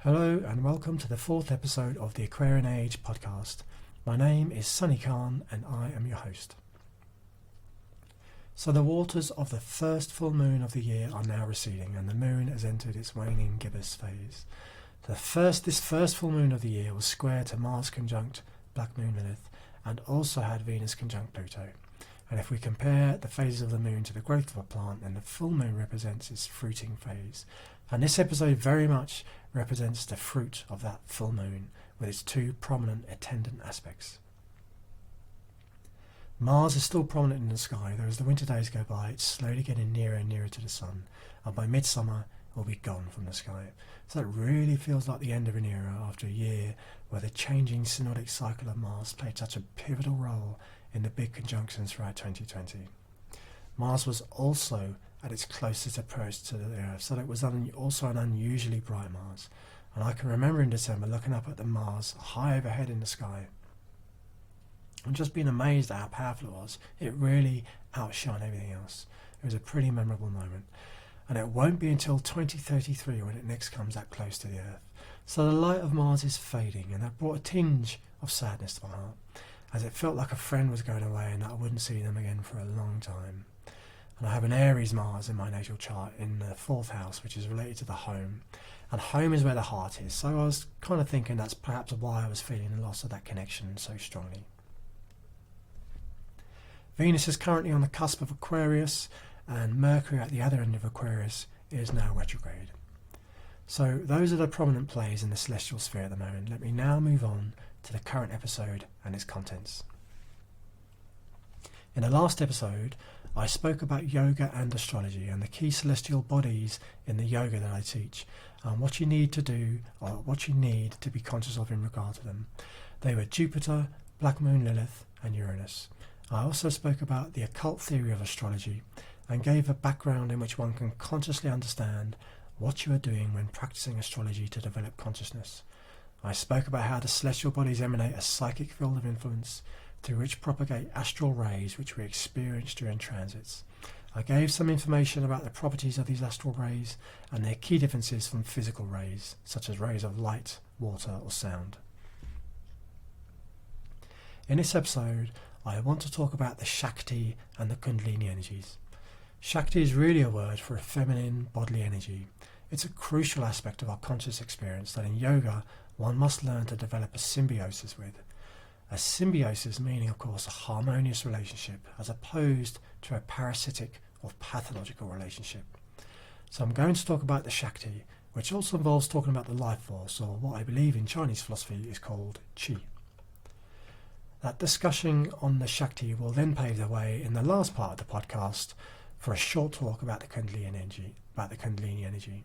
Hello and welcome to the fourth episode of the Aquarian Age podcast. My name is Sunny Khan and I am your host. So the waters of the first full moon of the year are now receding and the moon has entered its waning gibbous phase. This first full moon of the year was square to Mars conjunct Black Moon Lilith and also had Venus conjunct Pluto. And if we compare the phases of the moon to the growth of a plant, then the full moon represents its fruiting phase. And this episode very much represents the fruit of that full moon with its two prominent attendant aspects. Mars is still prominent in the sky, though as the winter days go by it's slowly getting nearer and nearer to the sun, and by midsummer it will be gone from the sky. So it really feels like the end of an era after a year where the changing synodic cycle of Mars played such a pivotal role in the big conjunctions throughout 2020. Mars was also at its closest approach to the Earth, so that it was also an unusually bright Mars. And I can remember in December looking up at the Mars high overhead in the sky and just being amazed at how powerful it was. It really outshined everything else. It was a pretty memorable moment. And it won't be until 2033 when it next comes that close to the Earth. So the light of Mars is fading, and that brought a tinge of sadness to my heart, as it felt like a friend was going away and that I wouldn't see them again for a long time. And I have an Aries Mars in my natal chart in the fourth house, which is related to the home. And home is where the heart is. So I was kind of thinking that's perhaps why I was feeling the loss of that connection so strongly. Venus is currently on the cusp of Aquarius, and Mercury at the other end of Aquarius is now retrograde. So those are the prominent plays in the celestial sphere at the moment. Let me now move on to the current episode and its contents. In the last episode, I spoke about yoga and astrology and the key celestial bodies in the yoga that I teach, and what you need to do or what you need to be conscious of in regard to them. They were Jupiter, Black Moon Lilith and Uranus. I also spoke about the occult theory of astrology and gave a background in which one can consciously understand what you are doing when practicing astrology to develop consciousness. I spoke about how the celestial bodies emanate a psychic field of influence through which propagate astral rays which we experience during transits. I gave some information about the properties of these astral rays and their key differences from physical rays, such as rays of light, water or sound. In this episode, I want to talk about the Shakti and the Kundalini energies. Shakti is really a word for a feminine bodily energy. It's a crucial aspect of our conscious experience that in yoga one must learn to develop a symbiosis with. A symbiosis meaning, of course, a harmonious relationship as opposed to a parasitic or pathological relationship. So I'm going to talk about the Shakti, which also involves talking about the life force, or what I believe in Chinese philosophy is called Qi. That discussion on the Shakti will then pave the way in the last part of the podcast for a short talk about the Kundalini energy,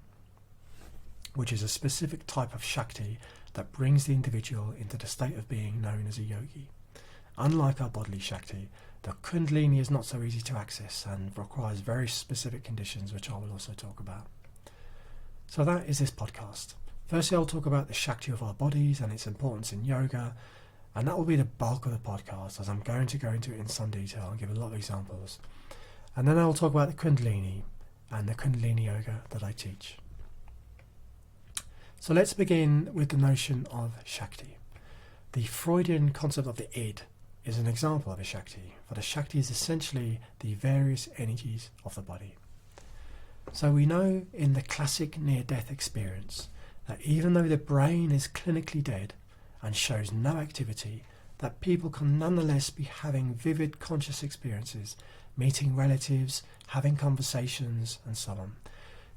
which is a specific type of Shakti that brings the individual into the state of being known as a yogi. Unlike our bodily Shakti, the Kundalini is not so easy to access and requires very specific conditions, which I will also talk about. So that is this podcast. Firstly, I'll talk about the Shakti of our bodies and its importance in yoga, and that will be the bulk of the podcast, as I'm going to go into it in some detail and give a lot of examples. And then I'll talk about the Kundalini and the Kundalini yoga that I teach. So let's begin with the notion of Shakti. The Freudian concept of the id is an example of a Shakti, for the Shakti is essentially the various energies of the body. So we know in the classic near-death experience that even though the brain is clinically dead and shows no activity, that people can nonetheless be having vivid conscious experiences, meeting relatives, having conversations and so on.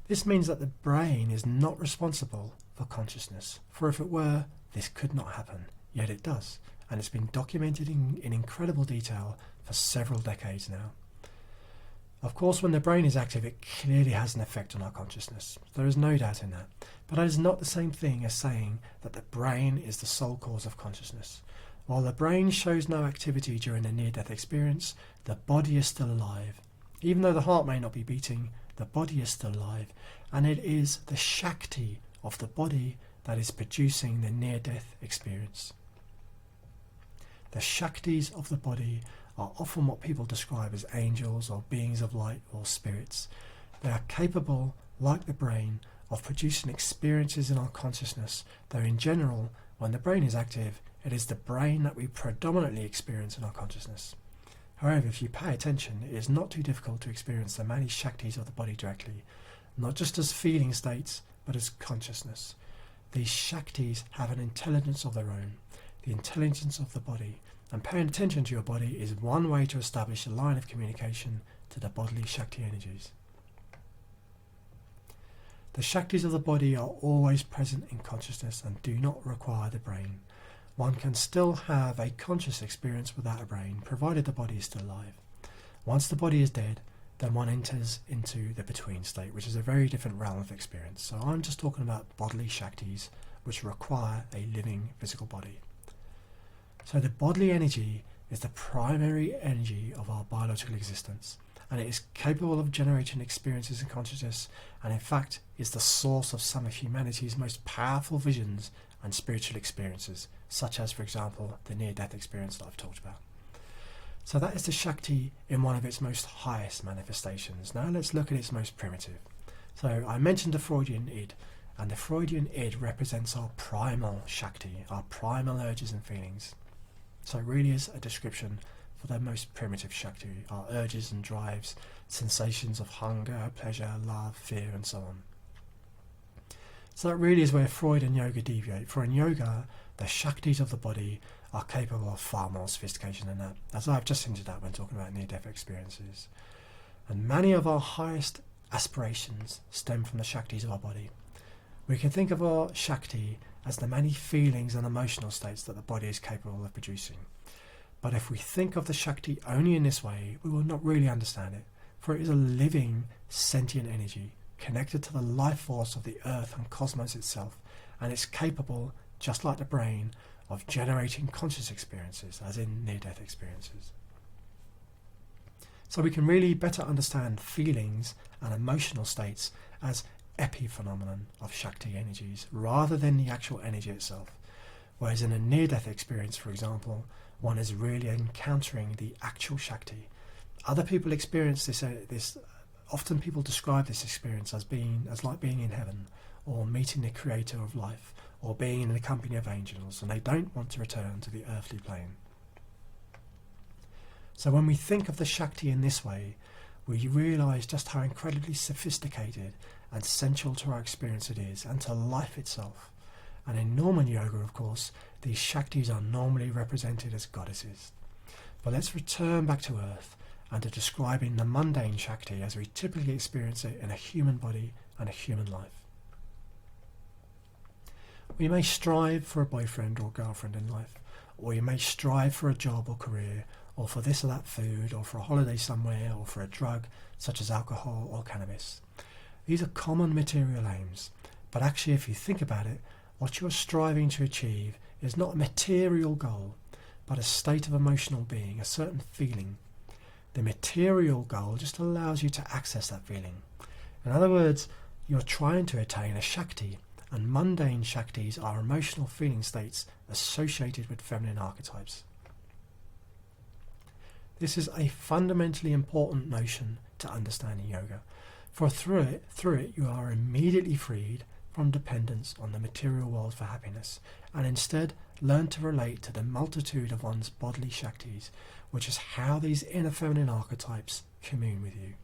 This means that the brain is not responsible for consciousness, for if it were, this could not happen, yet it does, and it's been documented in incredible detail for several decades now. Of course, when the brain is active, it clearly has an effect on our consciousness. There is no doubt in that. But that is not the same thing as saying that the brain is the sole cause of consciousness. While the brain shows no activity during a near-death experience, the body is still alive. Even though the heart may not be beating, the body is still alive, and it is the Shakti of the body that is producing the near-death experience. The Shaktis of the body are often what people describe as angels or beings of light or spirits. They are capable, like the brain, of producing experiences in our consciousness, though in general, when the brain is active, it is the brain that we predominantly experience in our consciousness. However, if you pay attention, it is not too difficult to experience the many Shaktis of the body directly, not just as feeling states, but as consciousness. These Shaktis have an intelligence of their own, the intelligence of the body, and paying attention to your body is one way to establish a line of communication to the bodily Shakti energies. The Shaktis of the body are always present in consciousness and do not require the brain. One can still have a conscious experience without a brain, provided the body is still alive. Once the body is dead, then one enters into the between state, which is a very different realm of experience. So I'm just talking about bodily Shaktis, which require a living physical body. So the bodily energy is the primary energy of our biological existence, and it is capable of generating experiences in consciousness, and in fact is the source of some of humanity's most powerful visions and spiritual experiences, such as, for example, the near-death experience that I've talked about. So that is the Shakti in one of its most highest manifestations. Now let's look at its most primitive. So I mentioned the Freudian id, and the Freudian id represents our primal Shakti, our primal urges and feelings. So it really is a description for the most primitive Shakti, our urges and drives, sensations of hunger, pleasure, love, fear, and so on. So that really is where Freud and yoga deviate. For in yoga, the Shaktis of the body are capable of far more sophistication than that, as I've just hinted at when talking about near-death experiences. And many of our highest aspirations stem from the Shaktis of our body. We can think of our Shakti as the many feelings and emotional states that the body is capable of producing. But if we think of the Shakti only in this way, we will not really understand it, for it is a living, sentient energy connected to the life force of the earth and cosmos itself, and it's capable, just like the brain, of generating conscious experiences, as in near-death experiences. So we can really better understand feelings and emotional states as epiphenomenon of Shakti energies, rather than the actual energy itself. Whereas in a near-death experience, for example, one is really encountering the actual Shakti. Other people experience this. Often people describe this experience as like being in heaven, or meeting the creator of life, or being in the company of angels, and they don't want to return to the earthly plane. So when we think of the Shakti in this way, we realise just how incredibly sophisticated and central to our experience it is, and to life itself. And in Norman yoga, of course, these Shaktis are normally represented as goddesses. But let's return back to earth and to describing the mundane Shakti as we typically experience it in a human body and a human life. We may strive for a boyfriend or girlfriend in life, or you may strive for a job or career, or for this or that food, or for a holiday somewhere, or for a drug such as alcohol or cannabis. These are common material aims, but actually if you think about it, what you're striving to achieve is not a material goal, but a state of emotional being, a certain feeling. The material goal just allows you to access that feeling. In other words, you're trying to attain a Shakti, and mundane Shaktis are emotional feeling states associated with feminine archetypes. This is a fundamentally important notion to understand in yoga, for through it you are immediately freed from dependence on the material world for happiness, and instead learn to relate to the multitude of one's bodily Shaktis, which is how these inner feminine archetypes commune with you.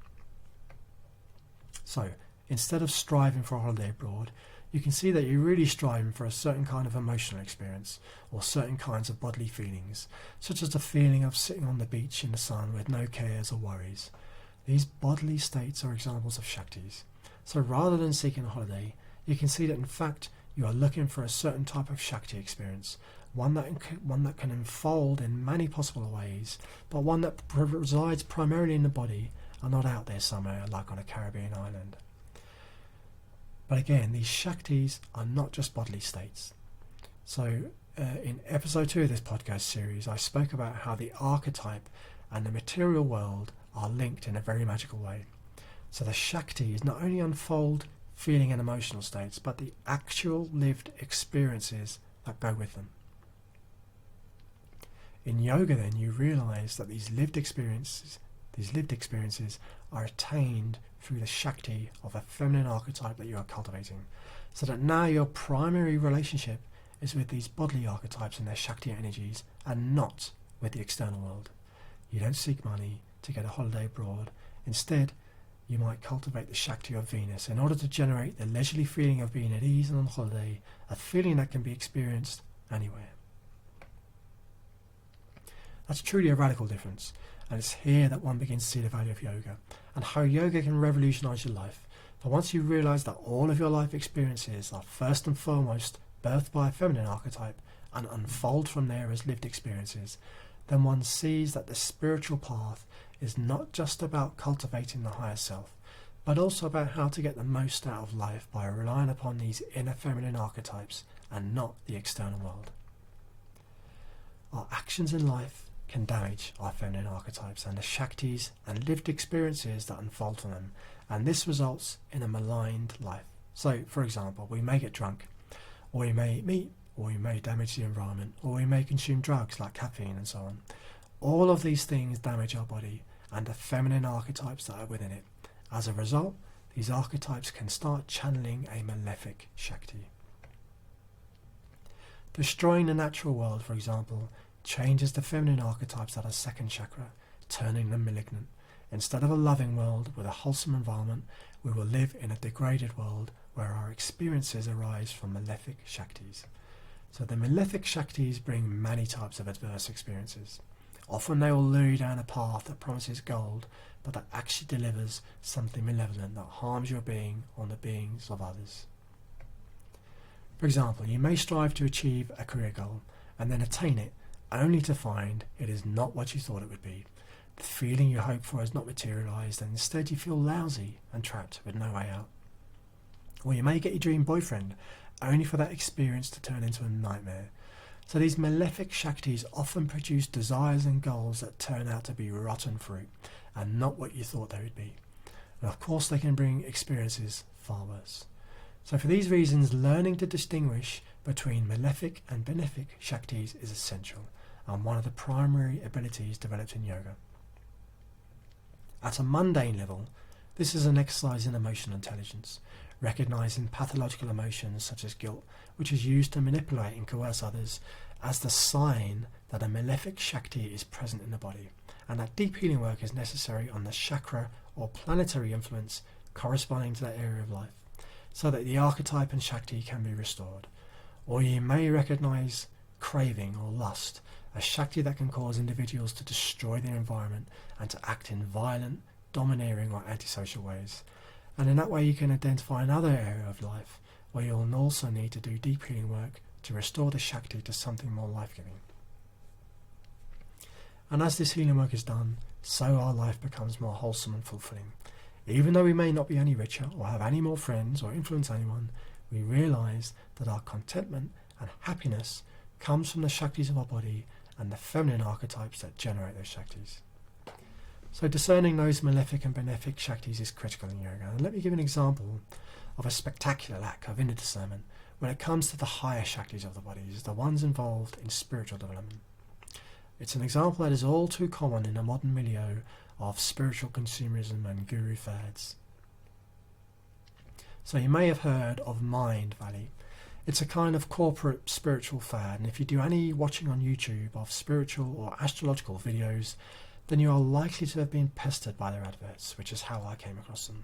So, instead of striving for a holiday abroad, you can see that you're really striving for a certain kind of emotional experience, or certain kinds of bodily feelings, such as the feeling of sitting on the beach in the sun with no cares or worries. These bodily states are examples of Shaktis. So rather than seeking a holiday, you can see that in fact you are looking for a certain type of Shakti experience, one that can unfold in many possible ways, but one that resides primarily in the body and not out there somewhere like on a Caribbean island. But again, these Shaktis are not just bodily states. So in episode 2 of this podcast series, I spoke about how the archetype and the material world are linked in a very magical way. So the Shakti is not only unfold feeling and emotional states, but the actual lived experiences that go with them. In yoga then, you realise that these lived experiences are attained through the Shakti of a feminine archetype that you are cultivating, so that now your primary relationship is with these bodily archetypes and their Shakti energies, and not with the external world. You don't seek money to get a holiday abroad. Instead, you might cultivate the Shakti of Venus in order to generate the leisurely feeling of being at ease and on holiday, a feeling that can be experienced anywhere. That's truly a radical difference, and it's here that one begins to see the value of yoga, and how yoga can revolutionise your life. For once you realise that all of your life experiences are first and foremost birthed by a feminine archetype and unfold from there as lived experiences, then one sees that the spiritual path is not just about cultivating the higher self, but also about how to get the most out of life by relying upon these inner feminine archetypes and not the external world. Our actions in life can damage our feminine archetypes and the Shaktis and lived experiences that unfold from them, and this results in a maligned life. So, for example, we may get drunk, or we may eat meat, or we may damage the environment, or we may consume drugs like caffeine and so on. All of these things damage our body and the feminine archetypes that are within it. As a result, these archetypes can start channeling a malefic Shakti. Destroying the natural world, for example, changes the feminine archetypes at our second chakra, turning them malignant. Instead of a loving world with a wholesome environment, we will live in a degraded world where our experiences arise from malefic Shaktis. So the malefic Shaktis bring many types of adverse experiences. Often they will lure you down a path that promises gold, but that actually delivers something malevolent that harms your being or the beings of others. For example, you may strive to achieve a career goal and then attain it, only to find it is not what you thought it would be. The feeling you hoped for has not materialised, and instead you feel lousy and trapped with no way out. Or you may get your dream boyfriend, only for that experience to turn into a nightmare. So these malefic Shaktis often produce desires and goals that turn out to be rotten fruit, and not what you thought they would be. And of course they can bring experiences far worse. So for these reasons, learning to distinguish between malefic and benefic Shaktis is essential, and one of the primary abilities developed in yoga. At a mundane level, this is an exercise in emotional intelligence, recognising pathological emotions such as guilt, which is used to manipulate and coerce others, as the sign that a malefic Shakti is present in the body, and that deep healing work is necessary on the chakra or planetary influence corresponding to that area of life, so that the archetype and Shakti can be restored. Or you may recognise craving or lust, a Shakti that can cause individuals to destroy their environment and to act in violent, domineering or antisocial ways. And in that way you can identify another area of life where you'll also need to do deep healing work to restore the Shakti to something more life-giving. And as this healing work is done, so our life becomes more wholesome and fulfilling. Even though we may not be any richer or have any more friends or influence anyone, we realise that our contentment and happiness comes from the Shaktis of our body and the feminine archetypes that generate those Shaktis. So discerning those malefic and benefic Shaktis is critical in yoga. And let me give an example of a spectacular lack of inner discernment when it comes to the higher Shaktis of the bodies, the ones involved in spiritual development. It's an example that is all too common in a modern milieu of spiritual consumerism and guru fads. So you may have heard of Mind Valley. It's a kind of corporate spiritual fad, and if you do any watching on YouTube of spiritual or astrological videos, then you are likely to have been pestered by their adverts, which is how I came across them.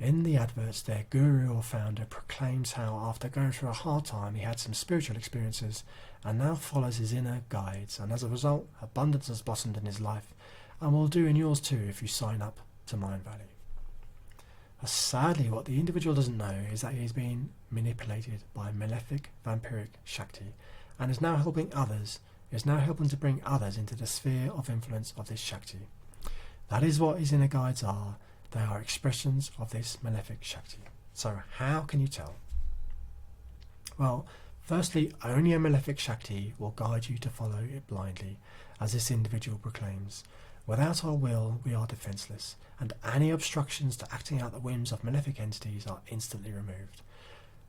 In the adverts, their guru or founder proclaims how after going through a hard time he had some spiritual experiences and now follows his inner guides, and as a result abundance has blossomed in his life and will do in yours too if you sign up to Mind Valley. Sadly, what the individual doesn't know is that he is being manipulated by malefic vampiric Shakti and is now helping to bring others into the sphere of influence of this Shakti. That is what his inner guides are. They are expressions of this malefic Shakti. So how can you tell? Well, firstly, only a malefic Shakti will guide you to follow it blindly, as this individual proclaims. Without our will, we are defenceless, and any obstructions to acting out the whims of malefic entities are instantly removed.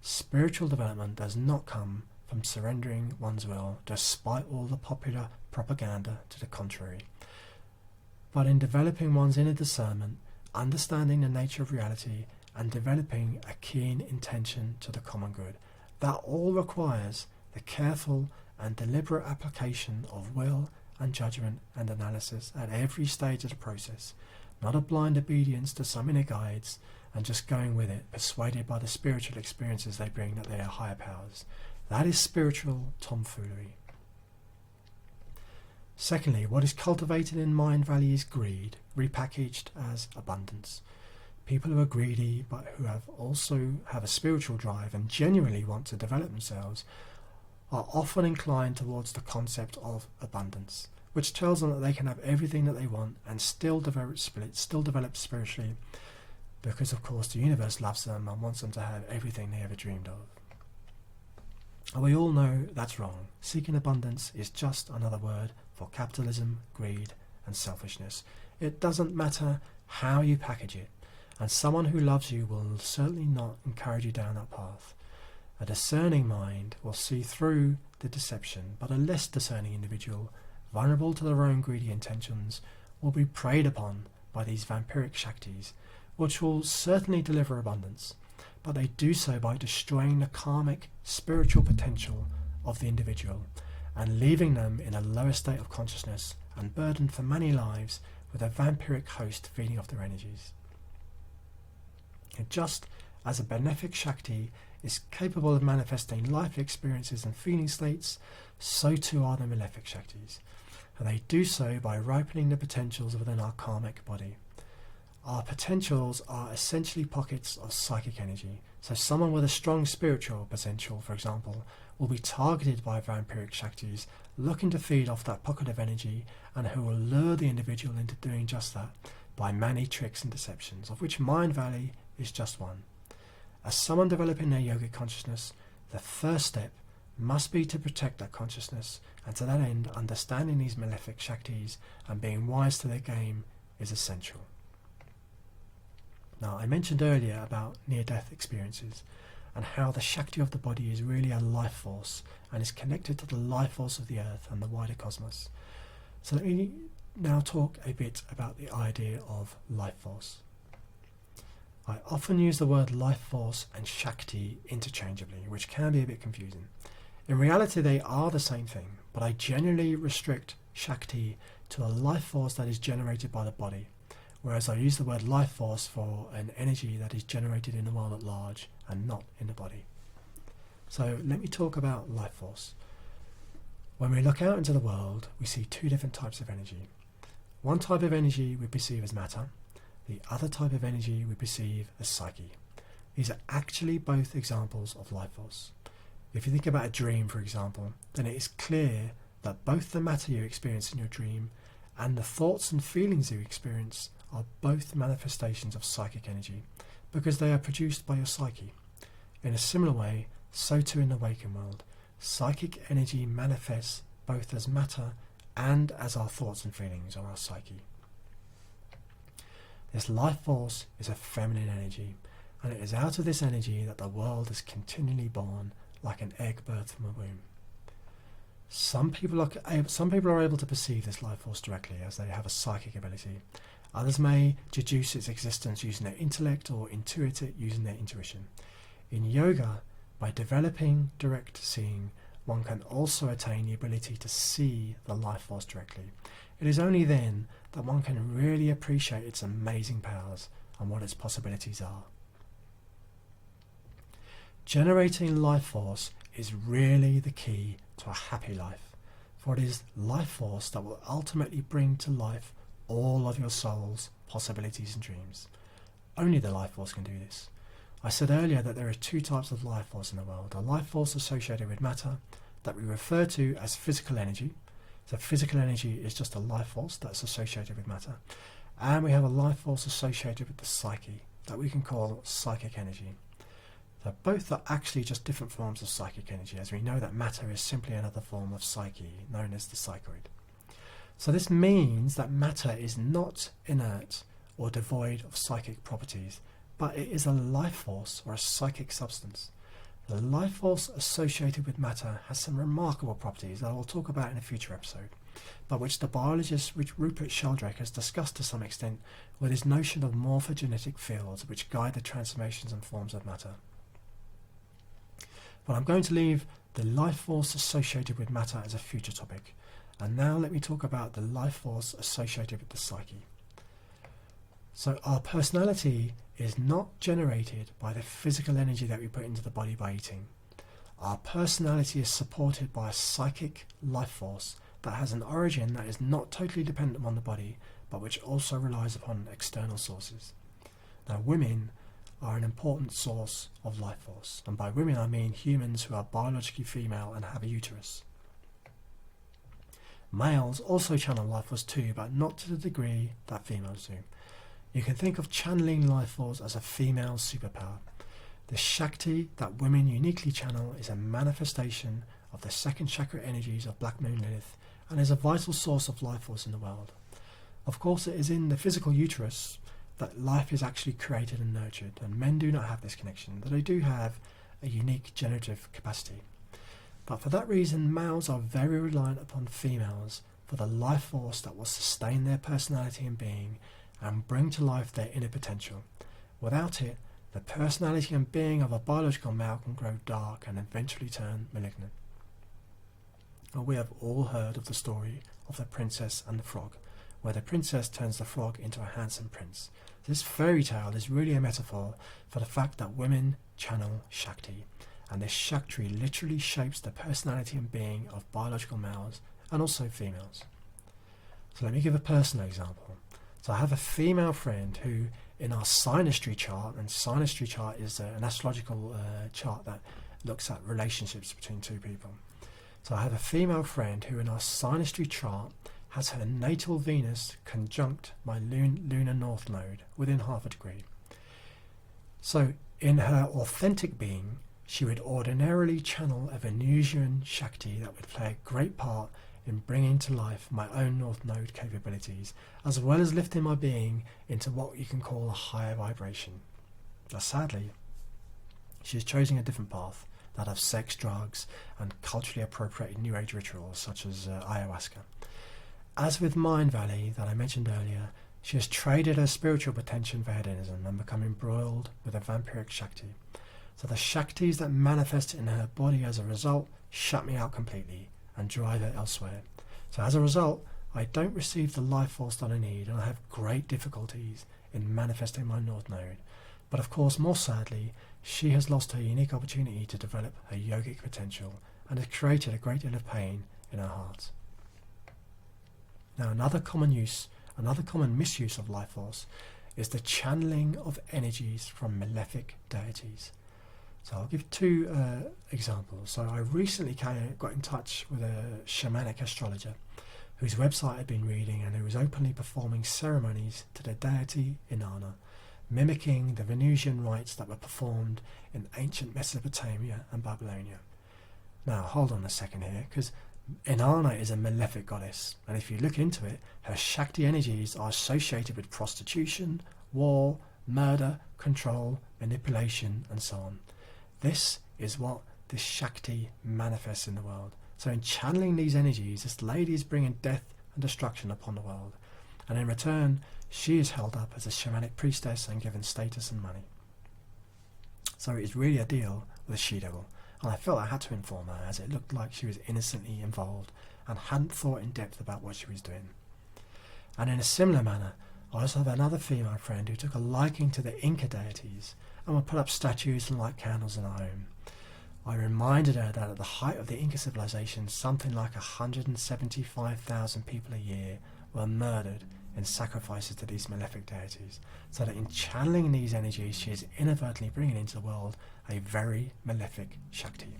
Spiritual development does not come from surrendering one's will, despite all the popular propaganda to the contrary, but in developing one's inner discernment understanding the nature of reality, and developing a keen intention to the common good. That all requires the careful and deliberate application of will and judgment and analysis at every stage of the process, not a blind obedience to some inner guides and just going with it, persuaded by the spiritual experiences they bring that they are higher powers. That is spiritual tomfoolery. Secondly, what is cultivated in Mind Valley is greed, repackaged as abundance. People who are greedy but who also have a spiritual drive and genuinely want to develop themselves are often inclined towards the concept of abundance, which tells them that they can have everything that they want and still develop spiritually, because of course the universe loves them and wants them to have everything they ever dreamed of. And we all know that's wrong. Seeking abundance is just another word for capitalism, greed and selfishness. It doesn't matter how you package it, and someone who loves you will certainly not encourage you down that path. A discerning mind will see through the deception, but a less discerning individual, vulnerable to their own greedy intentions, will be preyed upon by these vampiric Shaktis, which will certainly deliver abundance, but they do so by destroying the karmic spiritual potential of the individual and leaving them in a lower state of consciousness and burdened for many lives with a vampiric host feeding off their energies. And just as a benefic Shakti is capable of manifesting life experiences and feeling states, so too are the malefic Shaktis, and they do so by ripening the potentials within our karmic body. Our potentials are essentially pockets of psychic energy, so someone with a strong spiritual potential, for example, will be targeted by vampiric Shaktis looking to feed off that pocket of energy, and who will lure the individual into doing just that by many tricks and deceptions, of which Mind Valley is just one. As someone developing their yogic consciousness, the first step must be to protect that consciousness, and to that end, understanding these malefic Shaktis and being wise to their game is essential. Now, I mentioned earlier about near-death experiences and how the Shakti of the body is really a life force and is connected to the life force of the earth and the wider cosmos. So let me now talk a bit about the idea of life force. I often use the word life force and Shakti interchangeably, which can be a bit confusing. In reality, they are the same thing, but I generally restrict Shakti to a life force that is generated by the body, whereas I use the word life force for an energy that is generated in the world at large and not in the body. So let me talk about life force. When we look out into the world, we see two different types of energy. One type of energy we perceive as matter, the other type of energy we perceive as psyche. These are actually both examples of life force. If you think about a dream, for example, then it is clear that both the matter you experience in your dream and the thoughts and feelings you experience are both manifestations of psychic energy, because they are produced by your psyche. In a similar way, so too in the waking world, psychic energy manifests both as matter and as our thoughts and feelings or our psyche. This life force is a feminine energy, and it is out of this energy that the world is continually born, like an egg birthed from a womb. Some people are able to perceive this life force directly, as they have a psychic ability. Others may deduce its existence using their intellect or intuit it using their intuition. In yoga, by developing direct seeing, one can also attain the ability to see the life force directly. It is only then that one can really appreciate its amazing powers and what its possibilities are. Generating life force is really the key to a happy life, for it is life force that will ultimately bring to life all of your soul's possibilities and dreams. Only the life force can do this. I said earlier that there are two types of life force in the world. A life force associated with matter that we refer to as physical energy. So physical energy is just a life force that's associated with matter. And we have a life force associated with the psyche that we can call psychic energy. So both are actually just different forms of psychic energy, as we know that matter is simply another form of psyche, known as the psychoid. So this means that matter is not inert or devoid of psychic properties, but it is a life force or a psychic substance. The life force associated with matter has some remarkable properties that I will talk about in a future episode. but which the biologist Rupert Sheldrake has discussed to some extent with his notion of morphogenetic fields which guide the transformations and forms of matter. But I'm going to leave the life force associated with matter as a future topic, and now let me talk about the life force associated with the psyche. So our personality is not generated by the physical energy that we put into the body by eating. Our personality is supported by a psychic life force that has an origin that is not totally dependent upon the body, but which also relies upon external sources. Now, women are an important source of life force, and by women I mean humans who are biologically female and have a uterus. Males also channel life force too, but not to the degree that females do. You can think of channeling life force as a female superpower. The Shakti that women uniquely channel is a manifestation of the second chakra energies of Black Moon Lilith and is a vital source of life force in the world. Of course, it is in the physical uterus that life is actually created and nurtured, and men do not have this connection, but they do have a unique generative capacity. But for that reason, males are very reliant upon females for the life force that will sustain their personality and being and bring to life their inner potential. Without it, the personality and being of a biological male can grow dark and eventually turn malignant. Well, we have all heard of the story of the princess and the frog, where the princess turns the frog into a handsome prince. This fairy tale is really a metaphor for the fact that women channel Shakti, and this Shakti literally shapes the personality and being of biological males and also females. So let me give a personal example. So I have a female friend who, in our synastry chart, and synastry chart is an astrological chart that looks at relationships between two people. So I have a female friend who, in our synastry chart, has her natal Venus conjunct my lunar north node within half a degree. So in her authentic being, she would ordinarily channel a Venusian Shakti that would play a great part in bringing to life my own North Node capabilities, as well as lifting my being into what you can call a higher vibration. But sadly, she is choosing a different path, that of sex, drugs, and culturally appropriated New Age rituals such as ayahuasca. As with Mind Valley that I mentioned earlier, she has traded her spiritual potential for hedonism and become embroiled with a vampiric Shakti. So the Shaktis that manifest in her body as a result shut me out completely and drive her elsewhere. So as a result, I don't receive the life force that I need, and I have great difficulties in manifesting my North Node. But of course, more sadly, she has lost her unique opportunity to develop her yogic potential and has created a great deal of pain in her heart. Now, another common misuse of life force is the channeling of energies from malefic deities. So I'll give two examples. So I recently got in touch with a shamanic astrologer whose website I'd been reading and who was openly performing ceremonies to the deity Inanna, mimicking the Venusian rites that were performed in ancient Mesopotamia and Babylonia. Now hold on a second here, because Inanna is a malefic goddess, and if you look into it, her Shakti energies are associated with prostitution, war, murder, control, manipulation, and so on. This is what this Shakti manifests in the world. So in channeling these energies, this lady is bringing death and destruction upon the world. And in return, she is held up as a shamanic priestess and given status and money. So it is really a deal with a she-devil. And I felt I had to inform her, as it looked like she was innocently involved and hadn't thought in depth about what she was doing. And in a similar manner, I also have another female friend who took a liking to the Inca deities and would put up statues and light candles in her home. I reminded her that at the height of the Inca civilization, something like 175,000 people a year were murdered in sacrifices to these malefic deities, so that in channeling these energies she is inadvertently bringing into the world a very malefic Shakti.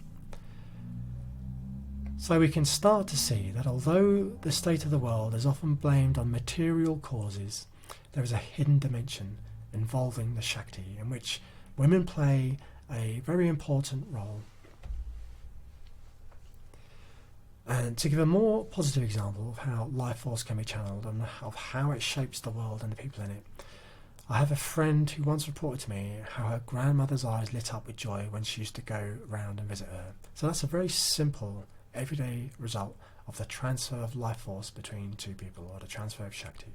So we can start to see that although the state of the world is often blamed on material causes, there is a hidden dimension involving the Shakti in which women play a very important role. And to give a more positive example of how life force can be channeled and of how it shapes the world and the people in it, I have a friend who once reported to me how her grandmother's eyes lit up with joy when she used to go round and visit her. So that's a very simple, everyday result of the transfer of life force between two people, or the transfer of Shakti.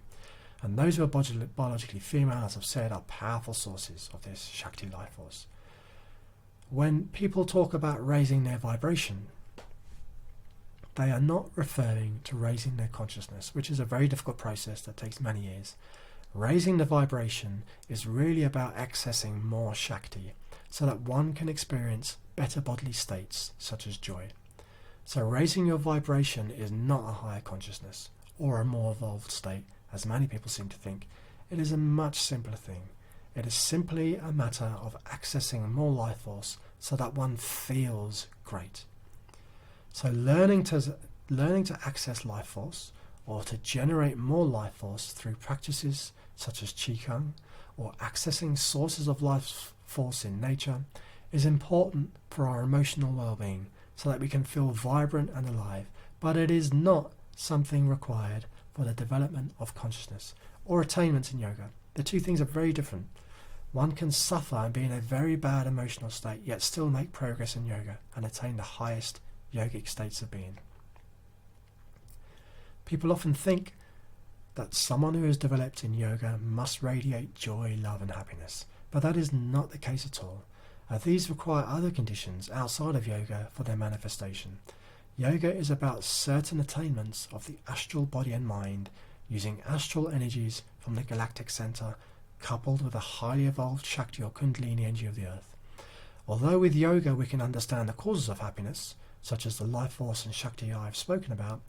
And those who are biologically female, as I've said, are powerful sources of this Shakti life force. When people talk about raising their vibration, they are not referring to raising their consciousness, which is a very difficult process that takes many years. Raising the vibration is really about accessing more Shakti so that one can experience better bodily states such as joy. So raising your vibration is not a higher consciousness or a more evolved state, as many people seem to think. It is a much simpler thing. It is simply a matter of accessing more life force so that one feels great. So learning to access life force, or to generate more life force through practices such as Qigong, or accessing sources of life force in nature, is important for our emotional well-being so that we can feel vibrant and alive, but it is not something required for the development of consciousness or attainments in yoga. The two things are very different. One can suffer and be in a very bad emotional state, yet still make progress in yoga and attain the highest yogic states of being. People often think that someone who has developed in yoga must radiate joy, love and happiness, but that is not the case at all. These require other conditions outside of yoga for their manifestation. Yoga is about certain attainments of the astral body and mind, using astral energies from the galactic center, coupled with a highly evolved Shakti or Kundalini energy of the earth. Although with yoga we can understand the causes of happiness, such as the life force and Shakti I have spoken about,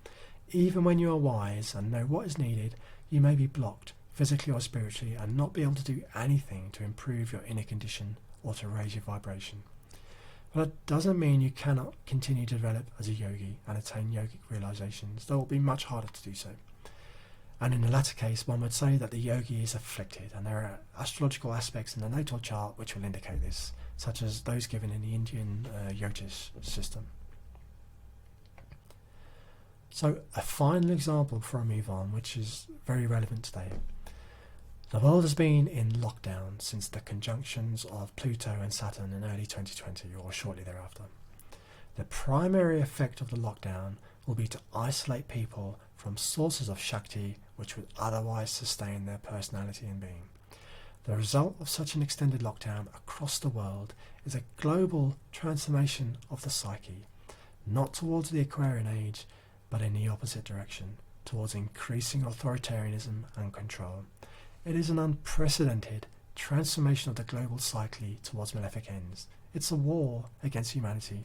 even when you are wise and know what is needed, you may be blocked, physically or spiritually, and not be able to do anything to improve your inner condition or to raise your vibration. But that doesn't mean you cannot continue to develop as a yogi and attain yogic realizations, though it will be much harder to do so. And in the latter case, one would say that the yogi is afflicted, and there are astrological aspects in the natal chart which will indicate this, such as those given in the Indian Jyotish system. So a final example before I move on, which is very relevant today. The world has been in lockdown since the conjunctions of Pluto and Saturn in early 2020 or shortly thereafter. The primary effect of the lockdown will be to isolate people from sources of Shakti which would otherwise sustain their personality and being. The result of such an extended lockdown across the world is a global transformation of the psyche, not towards the Aquarian age, but in the opposite direction, towards increasing authoritarianism and control. It is an unprecedented transformation of the global psyche towards malefic ends. It's a war against humanity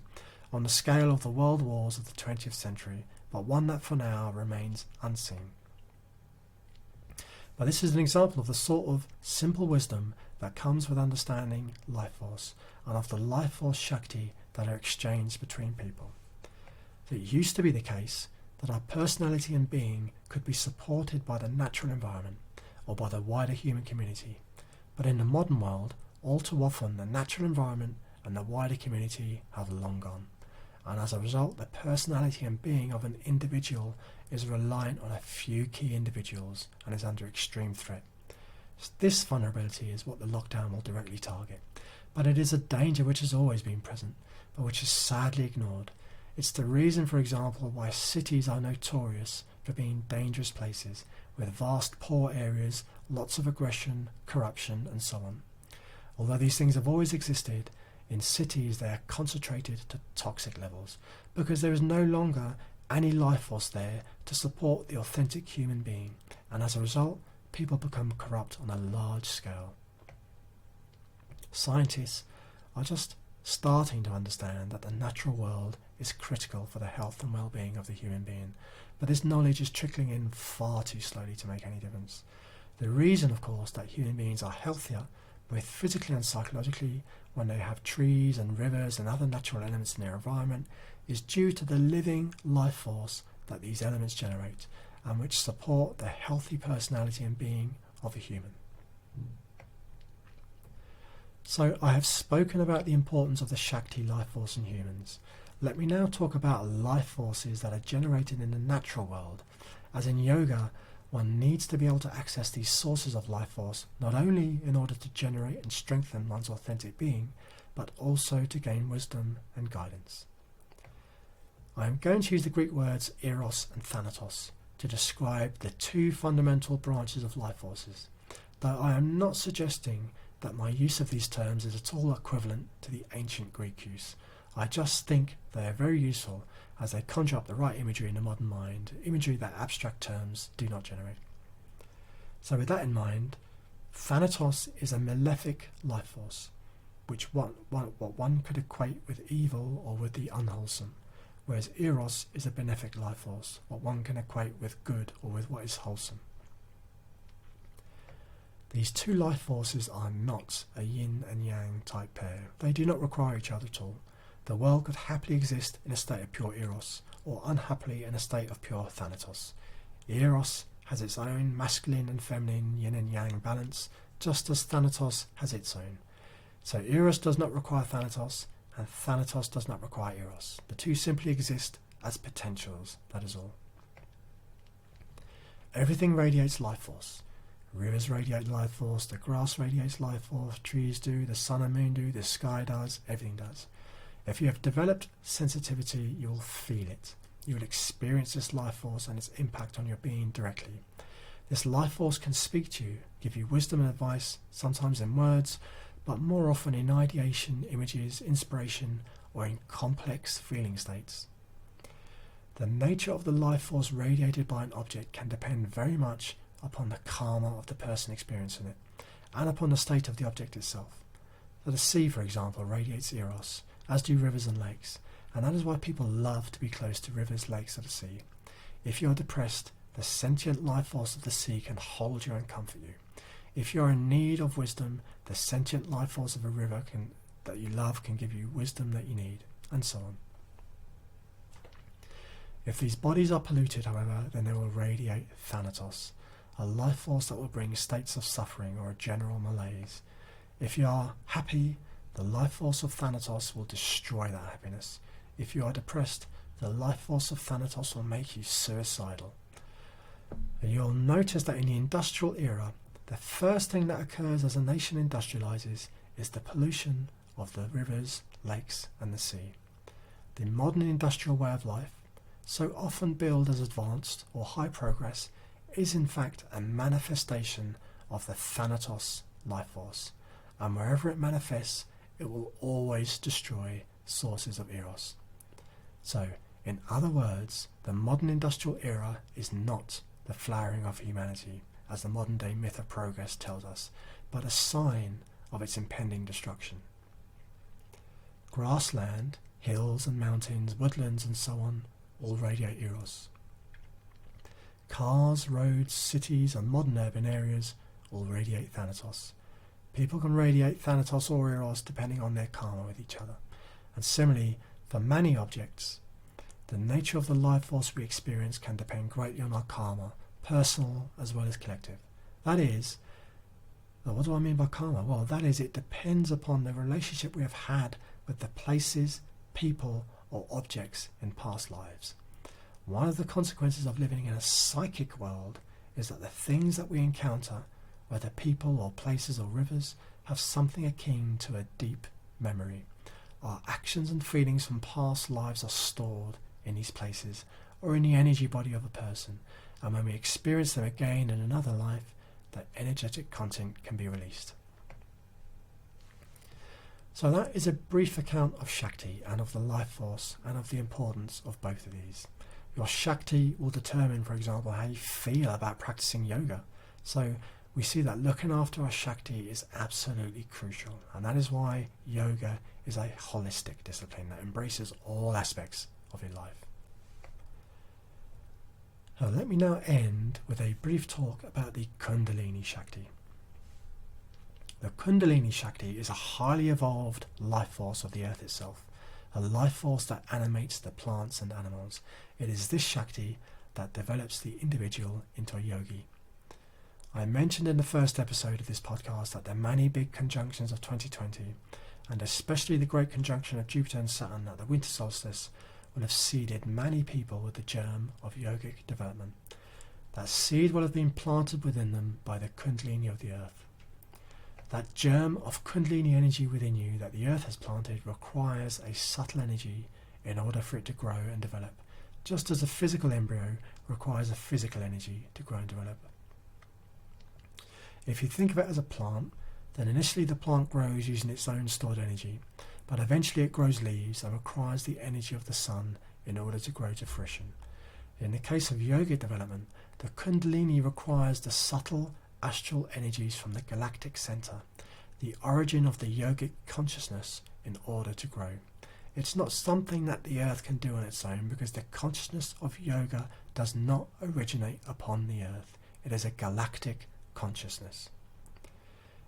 on the scale of the world wars of the 20th century, but one that for now remains unseen. But this is an example of the sort of simple wisdom that comes with understanding life force and of the life force Shakti that are exchanged between people. It used to be the case that our personality and being could be supported by the natural environment or by the wider human community. But in the modern world, all too often the natural environment and the wider community have long gone. And as a result, the personality and being of an individual is reliant on a few key individuals and is under extreme threat. This vulnerability is what the lockdown will directly target. But it is a danger which has always been present, but which is sadly ignored. It's the reason, for example, why cities are notorious for being dangerous places, with vast poor areas, lots of aggression, corruption, and so on. Although these things have always existed, in cities they are concentrated to toxic levels, because there is no longer any life force there to support the authentic human being, and as a result, people become corrupt on a large scale. Scientists are just starting to understand that the natural world is critical for the health and well-being of the human being, but this knowledge is trickling in far too slowly to make any difference. The reason, of course, that human beings are healthier, both physically and psychologically, when they have trees and rivers and other natural elements in their environment, is due to the living life force that these elements generate, and which support the healthy personality and being of a human. So I have spoken about the importance of the Shakti life force in humans. Let me now talk about life forces that are generated in the natural world. As in yoga, one needs to be able to access these sources of life force, not only in order to generate and strengthen one's authentic being, but also to gain wisdom and guidance. I am going to use the Greek words eros and thanatos to describe the two fundamental branches of life forces, though I am not suggesting that my use of these terms is at all equivalent to the ancient Greek use. I just think they are very useful as they conjure up the right imagery in the modern mind, imagery that abstract terms do not generate. So with that in mind, thanatos is a malefic life force, which what one could equate with evil or with the unwholesome, whereas eros is a benefic life force, what one can equate with good or with what is wholesome. These two life forces are not a yin and yang type pair. They do not require each other at all. The world could happily exist in a state of pure eros, or unhappily in a state of pure thanatos. Eros has its own masculine and feminine yin and yang balance, just as thanatos has its own. So eros does not require thanatos, and thanatos does not require eros. The two simply exist as potentials, that is all. Everything radiates life force. Rivers radiate life force, the grass radiates life force, trees do, the sun and moon do, the sky does, everything does. If you have developed sensitivity, you will feel it. You will experience this life force and its impact on your being directly. This life force can speak to you, give you wisdom and advice, sometimes in words, but more often in ideation, images, inspiration, or in complex feeling states. The nature of the life force radiated by an object can depend very much upon the karma of the person experiencing it, and upon the state of the object itself. So the sea, for example, radiates eros, as do rivers and lakes, and that is why people love to be close to rivers, lakes, or the sea. If you are depressed, the sentient life force of the sea can hold you and comfort you. If you are in need of wisdom, the sentient life force of a river that you love can give you wisdom that you need, and so on. If these bodies are polluted, however, then they will radiate thanatos, a life force that will bring states of suffering or a general malaise. If you are happy, the life force of thanatos will destroy that happiness. If you are depressed, the life force of thanatos will make you suicidal. And you'll notice that in the industrial era, the first thing that occurs as a nation industrializes is the pollution of the rivers, lakes, and the sea. The modern industrial way of life, so often billed as advanced or high progress, is in fact a manifestation of the thanatos life force, and wherever it manifests, it will always destroy sources of eros. So, in other words, the modern industrial era is not the flowering of humanity, as the modern day myth of progress tells us, but a sign of its impending destruction. Grassland, hills and mountains, woodlands and so on, all radiate eros. Cars, roads, cities and modern urban areas all radiate thanatos. People can radiate thanatos or eros depending on their karma with each other. And similarly, for many objects, the nature of the life force we experience can depend greatly on our karma, personal as well as collective. That is, what do I mean by karma? Well, that is, it depends upon the relationship we have had with the places, people or objects in past lives. One of the consequences of living in a psychic world is that the things that we encounter, whether people or places or rivers, have something akin to a deep memory. Our actions and feelings from past lives are stored in these places or in the energy body of a person, and when we experience them again in another life, that energetic content can be released. So that is a brief account of Shakti and of the life force and of the importance of both of these. Your Shakti will determine, for example, how you feel about practicing yoga. So we see that looking after our Shakti is absolutely crucial, and that is why yoga is a holistic discipline that embraces all aspects of your life. Now let me now end with a brief talk about the Kundalini Shakti. The Kundalini Shakti is a highly evolved life force of the earth itself, a life force that animates the plants and animals. It is this Shakti that develops the individual into a yogi. I mentioned in the first episode of this podcast that the many big conjunctions of 2020, and especially the great conjunction of Jupiter and Saturn at the winter solstice, will have seeded many people with the germ of yogic development. That seed will have been planted within them by the Kundalini of the earth. That germ of Kundalini energy within you that the earth has planted requires a subtle energy in order for it to grow and develop, just as a physical embryo requires a physical energy to grow and develop. If you think of it as a plant, then initially the plant grows using its own stored energy, but eventually it grows leaves and requires the energy of the sun in order to grow to fruition. In the case of yogic development, the Kundalini requires the subtle astral energies from the galactic center, the origin of the yogic consciousness, in order to grow. It's not something that the earth can do on its own, because the consciousness of yoga does not originate upon the earth. It is a galactic consciousness.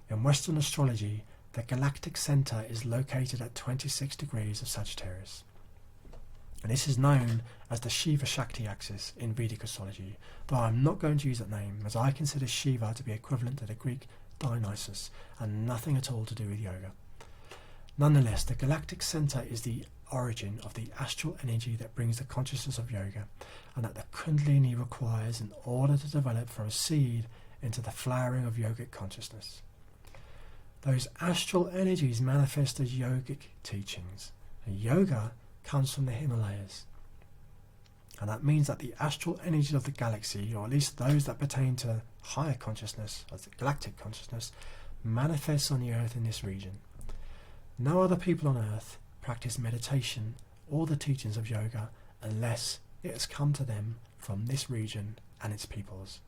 In Western astrology, the galactic center is located at 26 degrees of Sagittarius. And this is known as the Shiva Shakti axis in Vedic astrology, though I'm not going to use that name, as I consider Shiva to be equivalent to the Greek Dionysus and nothing at all to do with yoga. Nonetheless, the galactic center is the origin of the astral energy that brings the consciousness of yoga, and that the Kundalini requires in order to develop from a seed into the flowering of yogic consciousness. Those astral energies manifest as yogic teachings. And yoga comes from the Himalayas. And that means that the astral energies of the galaxy, or at least those that pertain to higher consciousness, as the galactic consciousness, manifests on the earth in this region. No other people on earth practice meditation or the teachings of yoga unless it has come to them from this region and its peoples.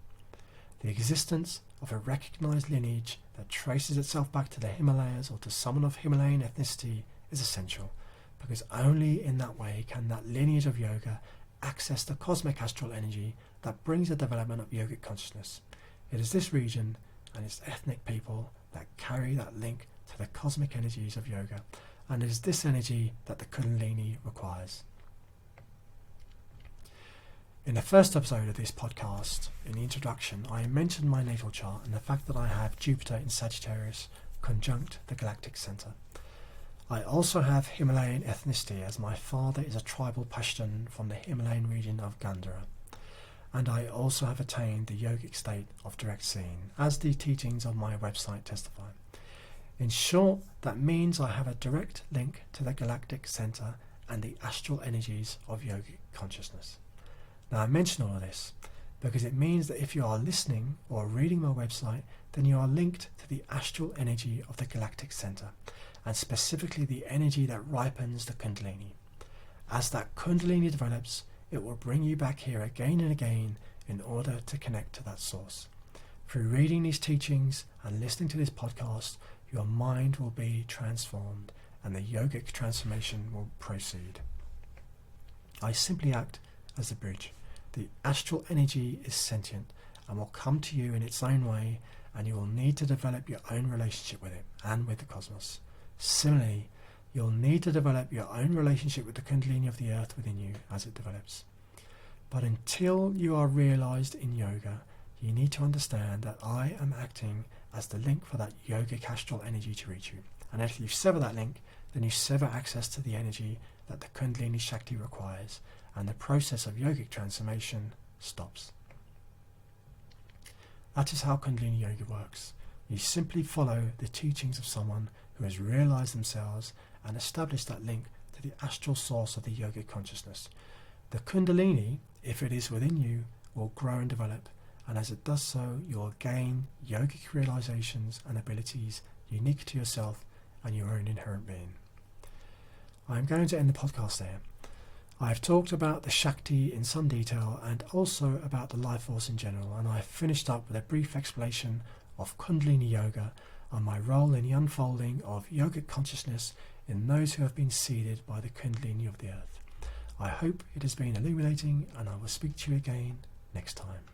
The existence of a recognized lineage that traces itself back to the Himalayas or to someone of Himalayan ethnicity is essential, because only in that way can that lineage of yoga access the cosmic astral energy that brings the development of yogic consciousness. It is this region and its ethnic people that carry that link to the cosmic energies of yoga, and it is this energy that the Kundalini requires. In the first episode of this podcast, in the introduction, I mentioned my natal chart and the fact that I have Jupiter in Sagittarius conjunct the galactic center. I also have Himalayan ethnicity, as my father is a tribal Pashtun from the Himalayan region of Gandhara. And I also have attained the yogic state of direct seeing, as the teachings of my website testify. In short, that means I have a direct link to the galactic center and the astral energies of yogic consciousness. Now, I mention all of this because it means that if you are listening or reading my website, then you are linked to the astral energy of the galactic center, and specifically the energy that ripens the Kundalini. As that Kundalini develops, it will bring you back here again and again in order to connect to that source. Through reading these teachings and listening to this podcast, your mind will be transformed and the yogic transformation will proceed. I simply act as the bridge. The astral energy is sentient and will come to you in its own way, and you will need to develop your own relationship with it and with the cosmos. Similarly, you'll need to develop your own relationship with the Kundalini of the earth within you as it develops. But until you are realized in yoga, you need to understand that I am acting as the link for that yogic astral energy to reach you. And if you sever that link, then you sever access to the energy that the Kundalini Shakti requires, and the process of yogic transformation stops. That is how Kundalini Yoga works. You simply follow the teachings of someone who has realized themselves and established that link to the astral source of the yogic consciousness. The Kundalini, if it is within you, will grow and develop, and as it does so, you will gain yogic realizations and abilities unique to yourself and your own inherent being. I am going to end the podcast there. I have talked about the Shakti in some detail and also about the life force in general, and I have finished up with a brief explanation of Kundalini Yoga and my role in the unfolding of yogic consciousness in those who have been seeded by the Kundalini of the earth. I hope it has been illuminating, and I will speak to you again next time.